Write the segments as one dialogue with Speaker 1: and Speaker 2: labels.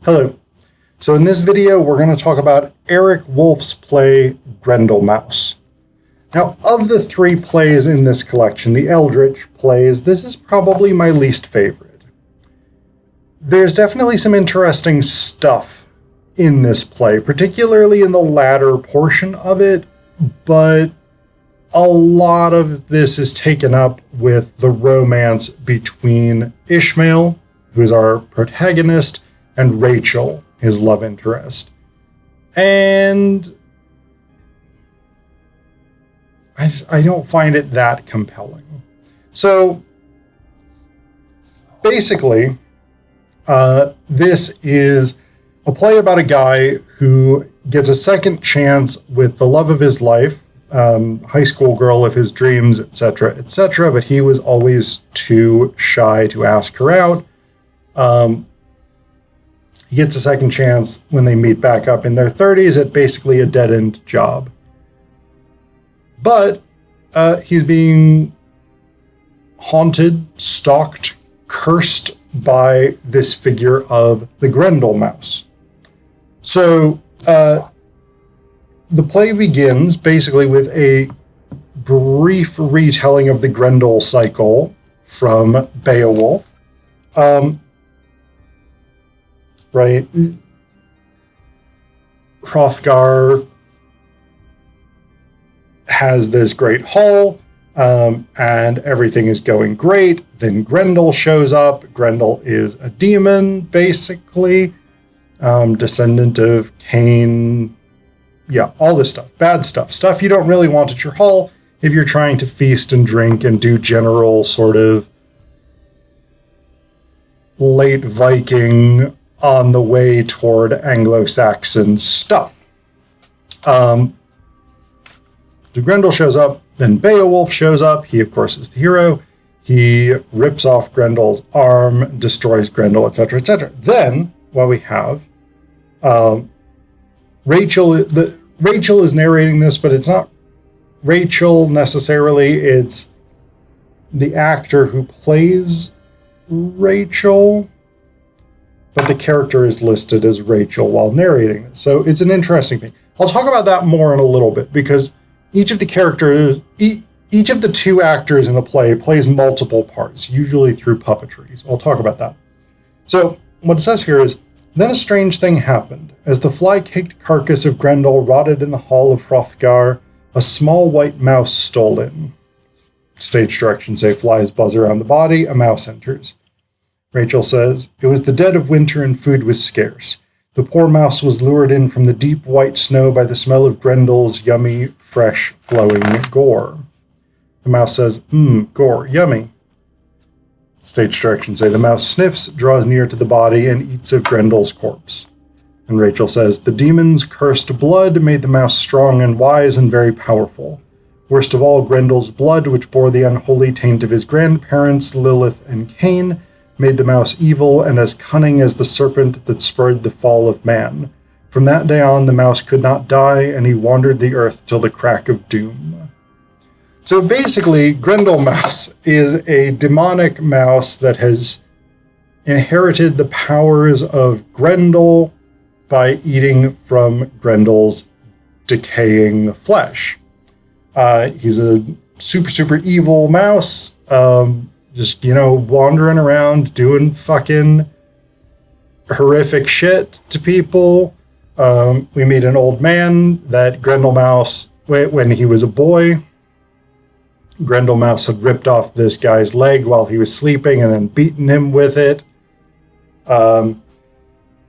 Speaker 1: Hello. So in this video, we're going to talk about Eric Woolfe's play Grendelmaus. Now, of the three plays in this collection, the Eldritch plays, this is probably my least favorite. There's definitely some interesting stuff in this play, particularly in the latter portion of it, but a lot of this is taken up with the romance between Ishmael, who is our protagonist, and Rachel, his love interest. And I don't find it that compelling. So basically, this is a play about a guy who gets a second chance with the love of his life, high school girl of his dreams, etc., but he was always too shy to ask her out. He gets a second chance when they meet back up in their 30s at basically a dead-end job. But he's being haunted, stalked, cursed by this figure of the Grendelmaus. So the play begins basically with a brief retelling of the Grendel cycle from Beowulf. Right? Hrothgar has this great hall, and everything is going great. Then Grendel shows up. Grendel is a demon, basically, descendant of Cain. Yeah, all this stuff. Bad stuff. Stuff you don't really want at your hall if you're trying to feast and drink and do general sort of late Viking on the way toward Anglo-Saxon stuff. So Grendel shows up, then Beowulf shows up. He, of course, is the hero. He rips off Grendel's arm, destroys Grendel, etc., etc. Then, what we have, Rachel is narrating this, but it's not Rachel necessarily. It's the actor who plays Rachel, but the character is listed as Rachel while narrating it. So it's an interesting thing. I'll talk about that more in a little bit, because each of the two actors in the play plays multiple parts, usually through puppetry. So I'll talk about that. So what it says here is, then a strange thing happened. As the fly-caked carcass of Grendel rotted in the hall of Hrothgar, a small white mouse stole in. Stage directions say flies buzz around the body, a mouse enters. Rachel says, it was the dead of winter and food was scarce. The poor mouse was lured in from the deep white snow by the smell of Grendel's yummy, fresh, flowing gore. The mouse says, gore, yummy. Stage directions say the mouse sniffs, draws near to the body, and eats of Grendel's corpse. And Rachel says, the demon's cursed blood made the mouse strong and wise and very powerful. Worst of all, Grendel's blood, which bore the unholy taint of his grandparents, Lilith and Cain, made the mouse evil and as cunning as the serpent that spurred the fall of man. From that day on, the mouse could not die, and he wandered the earth till the crack of doom. So basically, Grendelmaus is a demonic mouse that has inherited the powers of Grendel by eating from Grendel's decaying flesh. He's a super evil mouse, just, wandering around doing fucking horrific shit to people. We meet an old man that Grendelmaus, when he was a boy, Grendelmaus had ripped off this guy's leg while he was sleeping and then beaten him with it.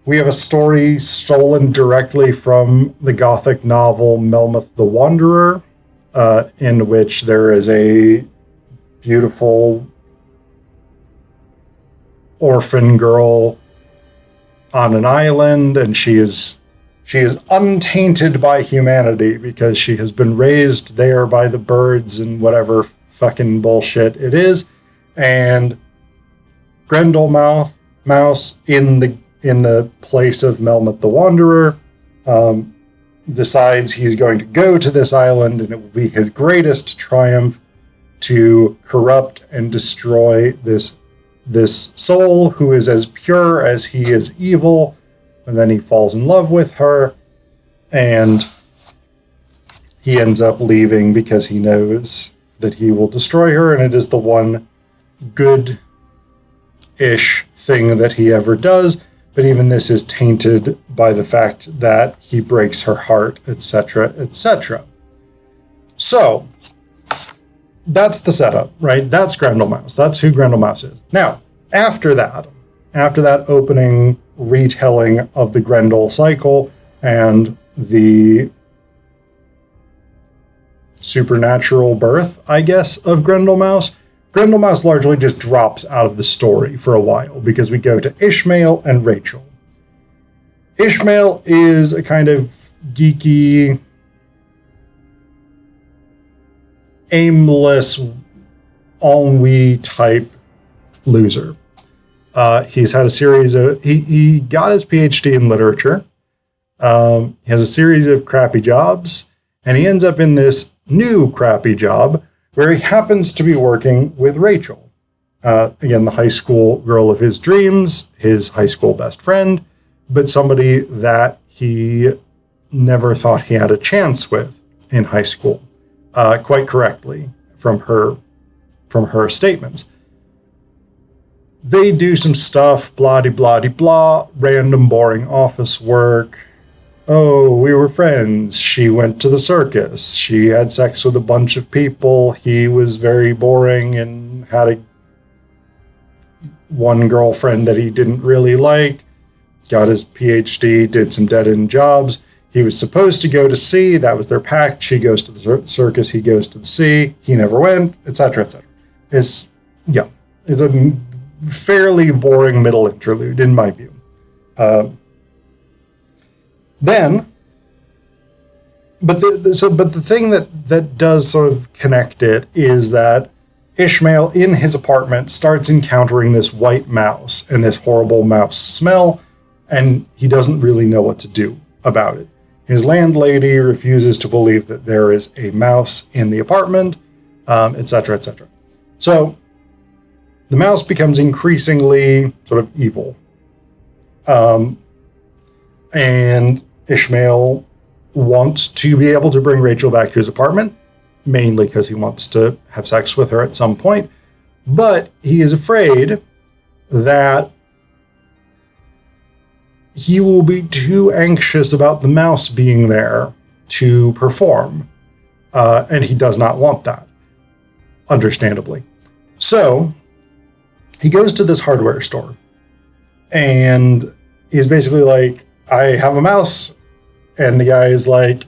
Speaker 1: We have a story stolen directly from the Gothic novel Melmoth the Wanderer, in which there is a beautiful orphan girl on an island, and she is untainted by humanity because she has been raised there by the birds and whatever fucking bullshit it is. And Grendelmaus in the place of Melmoth the Wanderer decides he's going to go to this island, and it will be his greatest triumph to corrupt and destroy this soul who is as pure as he is evil, and then he falls in love with her, and he ends up leaving because he knows that he will destroy her, and it is the one good-ish thing that he ever does. But even this is tainted by the fact that he breaks her heart, etc., etc. So, that's the setup, right? That's Grendelmaus. That's who Grendelmaus is. Now, after that opening retelling of the Grendel cycle and the supernatural birth, I guess, of Grendelmaus, Grendelmaus largely just drops out of the story for a while because we go to Ishmael and Rachel. Ishmael is a kind of geeky, aimless, ennui type loser. He's had a series of... He got his PhD in literature. He has a series of crappy jobs, and he ends up in this new crappy job where he happens to be working with Rachel. Again, the high school girl of his dreams, his high school best friend, but somebody that he never thought he had a chance with in high school, quite correctly from her statements. They do some stuff, blah-de-blah-de-blah, random boring office work. Oh, we were friends. She went to the circus. She had sex with a bunch of people. He was very boring and had one girlfriend that he didn't really like. Got his PhD, did some dead-end jobs. He was supposed to go to sea. That was their pact. She goes to the circus. He goes to the sea. He never went, etc., etc. It's a fairly boring middle interlude, in my view. The thing that does sort of connect it is that Ishmael, in his apartment, starts encountering this white mouse and this horrible mouse smell, and he doesn't really know what to do about it. His landlady refuses to believe that there is a mouse in the apartment, etc., etc. So the mouse becomes increasingly sort of evil. And Ishmael wants to be able to bring Rachel back to his apartment, mainly because he wants to have sex with her at some point. But he is afraid that he will be too anxious about the mouse being there to perform. And he does not want that, understandably. So he goes to this hardware store and he's basically like, I have a mouse. And the guy is like,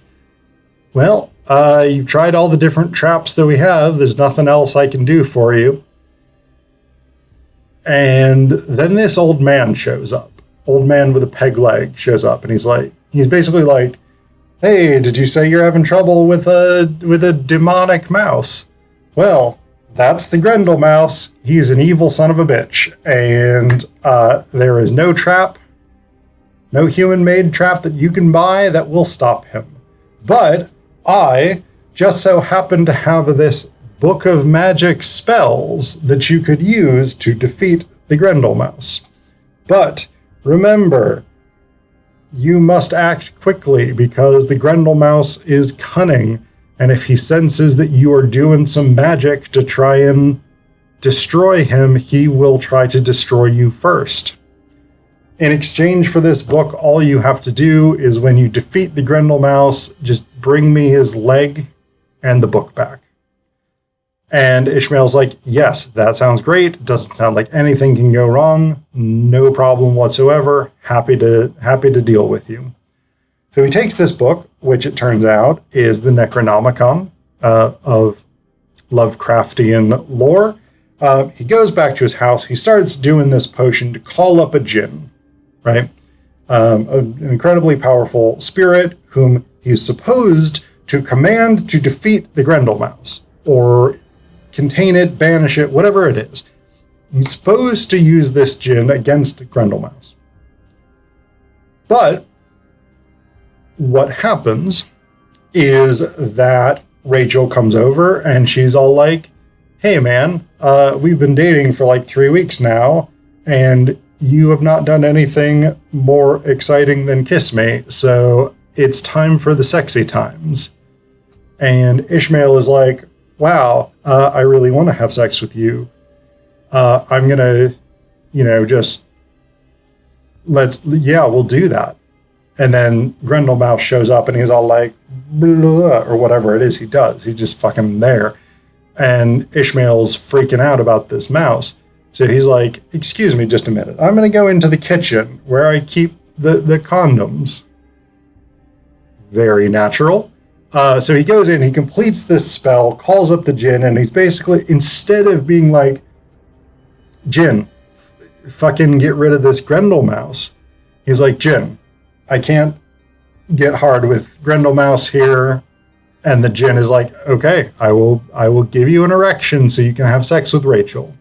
Speaker 1: well, you've tried all the different traps that we have. There's nothing else I can do for you. And then this old man shows up. Old man with a peg leg shows up. And he's basically like, hey, did you say you're having trouble with a demonic mouse? Well, that's the Grendelmaus. He's an evil son of a bitch. And there is no trap, no human-made trap that you can buy that will stop him. But I just so happen to have this book of magic spells that you could use to defeat the Grendelmaus. But remember, you must act quickly because the Grendelmaus is cunning, and if he senses that you are doing some magic to try and destroy him, he will try to destroy you first. In exchange for this book, all you have to do is when you defeat the Grendelmaus, just bring me his leg and the book back. And Ishmael's like, yes, that sounds great. Doesn't sound like anything can go wrong. No problem whatsoever. Happy to deal with you. So he takes this book, which it turns out is the Necronomicon of Lovecraftian lore. He goes back to his house. He starts doing this potion to call up a djinn. Right? An incredibly powerful spirit whom he's supposed to command to defeat the Grendelmaus, or contain it, banish it, whatever it is. He's supposed to use this djinn against Grendelmaus. But what happens is that Rachel comes over and she's all like, hey man, we've been dating for like 3 weeks now, and you have not done anything more exciting than kiss me, so it's time for the sexy times. And Ishmael is like, wow, I really want to have sex with you. I'm going to, just we'll do that. And then Grendelmaus shows up and he's all like, blah, blah, blah, or whatever it is he does. He's just fucking there. And Ishmael's freaking out about this mouse. So he's like, excuse me just a minute. I'm going to go into the kitchen where I keep the condoms. Very natural. So he goes in, he completes this spell, calls up the djinn, and he's basically, instead of being like, djinn, fucking get rid of this Grendelmaus, he's like, djinn, I can't get hard with Grendelmaus here. And the djinn is like, okay, I will give you an erection so you can have sex with Rachel.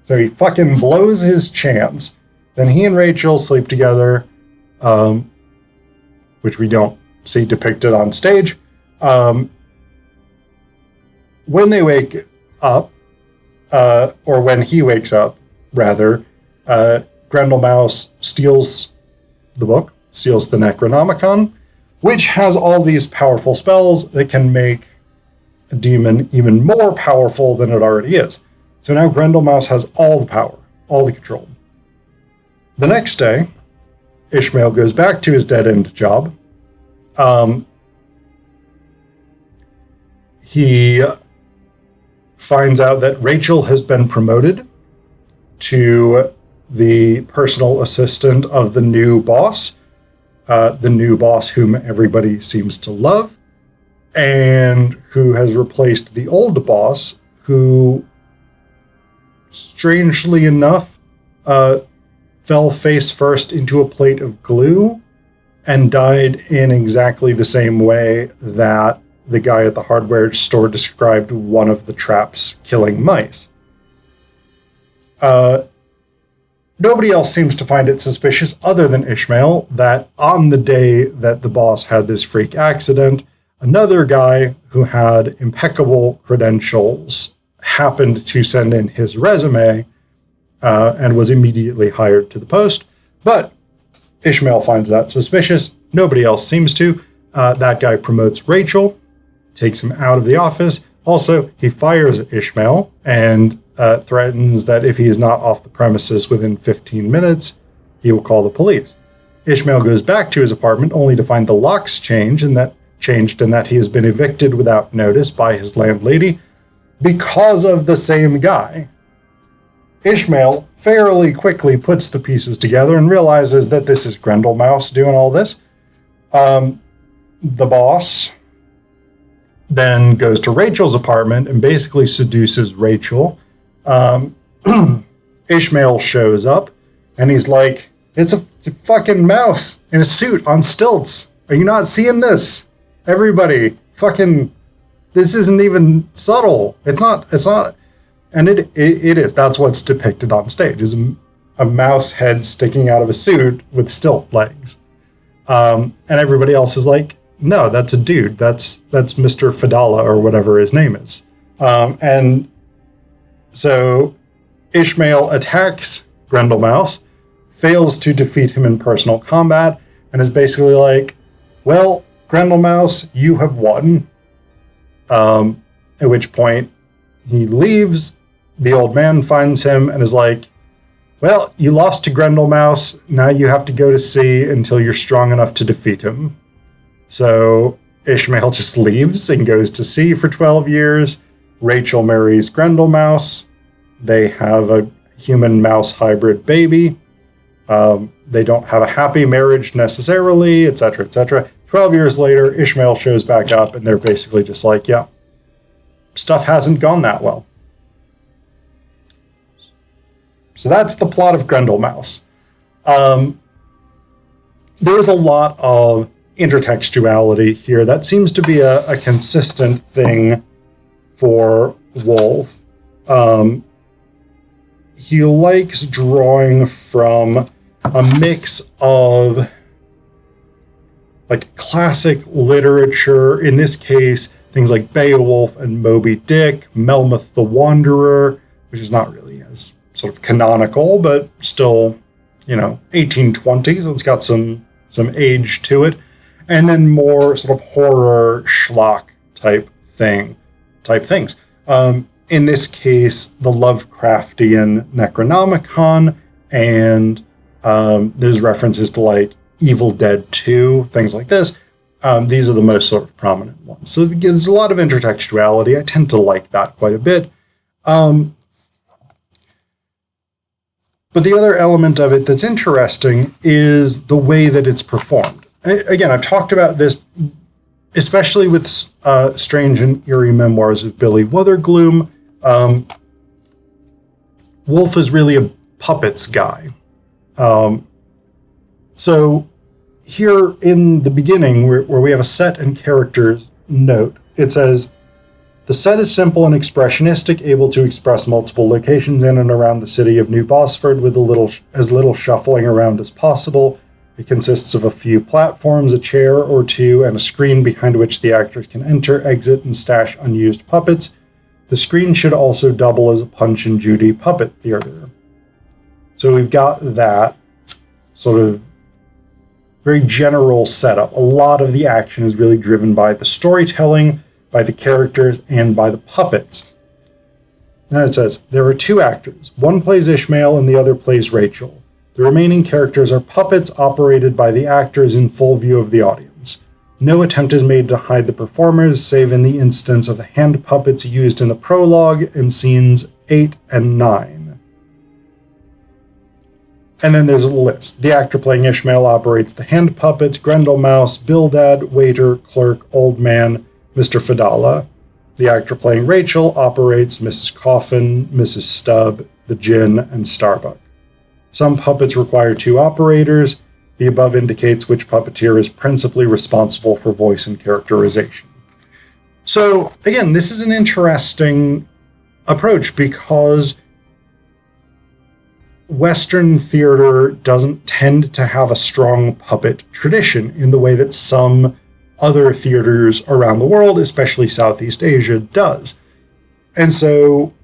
Speaker 1: So he fucking blows his chance. Then he and Rachel sleep together, which we don't see depicted on stage. When they wake up, or when he wakes up, rather, Grendelmaus steals the book, steals the Necronomicon, which has all these powerful spells that can make a demon even more powerful than it already is. So now Grendelmaus has all the power, all the control. The next day, Ishmael goes back to his dead-end job. He finds out that Rachel has been promoted to the personal assistant of the new boss whom everybody seems to love, and who has replaced the old boss, who, strangely enough, fell face first into a plate of glue and died in exactly the same way that the guy at the hardware store described one of the traps killing mice. Nobody else seems to find it suspicious other than Ishmael that on the day that the boss had this freak accident, another guy who had impeccable credentials happened to send in his resume and was immediately hired to the post. But Ishmael finds that suspicious. Nobody else seems to. That guy promotes Rachel, takes him out of the office. Also, he fires Ishmael and threatens that if he is not off the premises within 15 minutes, he will call the police. Ishmael goes back to his apartment only to find the locks changed and that he has been evicted without notice by his landlady because of the same guy. Ishmael fairly quickly puts the pieces together and realizes that this is Grendelmaus doing all this. The boss then goes to Rachel's apartment and basically seduces Rachel. Ishmael shows up and he's like, it's a fucking mouse in a suit on stilts. Are you not seeing this? Everybody, fucking, this isn't even subtle. It's not. And it is. That's what's depicted on stage, is a mouse head sticking out of a suit with stilt legs. And everybody else is like, no, that's a dude. That's Mr. Fidala or whatever his name is. And so Ishmael attacks Grendelmaus, fails to defeat him in personal combat, and is basically like, well, Grendelmaus, you have won. At which point he leaves. The old man finds him and is like, well, you lost to Grendelmaus. Now you have to go to sea until you're strong enough to defeat him. So Ishmael just leaves and goes to sea for 12 years. Rachel marries Grendelmaus. They have a human-mouse hybrid baby. They don't have a happy marriage necessarily, etc., etc. 12 years later, Ishmael shows back up, and they're basically just like, yeah, stuff hasn't gone that well. So that's the plot of Grendelmaus. There's a lot of intertextuality here. That seems to be a consistent thing for Woolfe. He likes drawing from a mix of like classic literature, in this case, things like Beowulf and Moby Dick, Melmoth the Wanderer, which is not really as sort of canonical, but still 1820s, so it's got some age to it, and then more sort of horror schlock type things. In this case, the Lovecraftian Necronomicon, and there's references to like Evil Dead 2, things like this. These are the most sort of prominent ones. So there's a lot of intertextuality. I tend to like that quite a bit. But the other element of it that's interesting is the way that it's performed. Again, I've talked about this, especially with Strange and Eerie Memoirs of Billy Withergloom. Woolfe is really a puppets guy. So here in the beginning, where we have a set and characters note, it says, the set is simple and expressionistic, able to express multiple locations in and around the city of New Bosford with as little shuffling around as possible. It consists of a few platforms, a chair or two, and a screen behind which the actors can enter, exit, and stash unused puppets. The screen should also double as a Punch and Judy puppet theater. So we've got that sort of very general setup. A lot of the action is really driven by the storytelling, by the characters, and by the puppets. Then it says, there are two actors. One plays Ishmael and the other plays Rachel. The remaining characters are puppets operated by the actors in full view of the audience. No attempt is made to hide the performers, save in the instance of the hand puppets used in the prologue in scenes 8 and 9. And then there's a list. The actor playing Ishmael operates the hand puppets, Grendelmaus, Bildad, waiter, clerk, old man, Mr. Fadala. The actor playing Rachel operates Mrs. Coffin, Mrs. Stubb, the Gin, and Starbuck. Some puppets require two operators. The above indicates which puppeteer is principally responsible for voice and characterization. So, again, this is an interesting approach because Western theater doesn't tend to have a strong puppet tradition in the way that some other theaters around the world, especially Southeast Asia, does. And so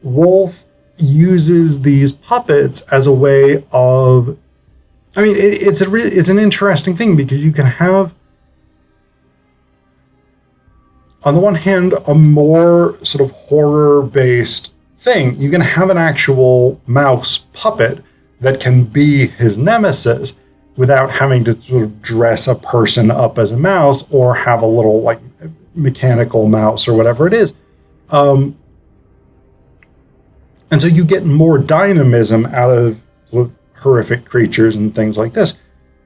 Speaker 1: Woolfe uses these puppets as a way of, it's an interesting thing because you can have, on the one hand, a more sort of horror-based thing. You can have an actual mouse puppet that can be his nemesis without having to sort of dress a person up as a mouse or have a little like mechanical mouse or whatever it is. And so you get more dynamism out of sort of horrific creatures and things like this.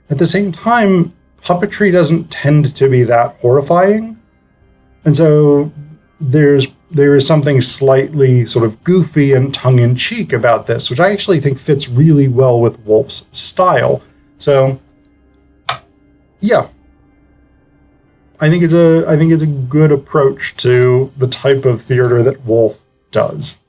Speaker 1: At the same time, puppetry doesn't tend to be that horrifying. And so there is something slightly sort of goofy and tongue-in-cheek about this, which I actually think fits really well with Woolfe's style. So, yeah, I think it's a good approach to the type of theater that Woolfe does.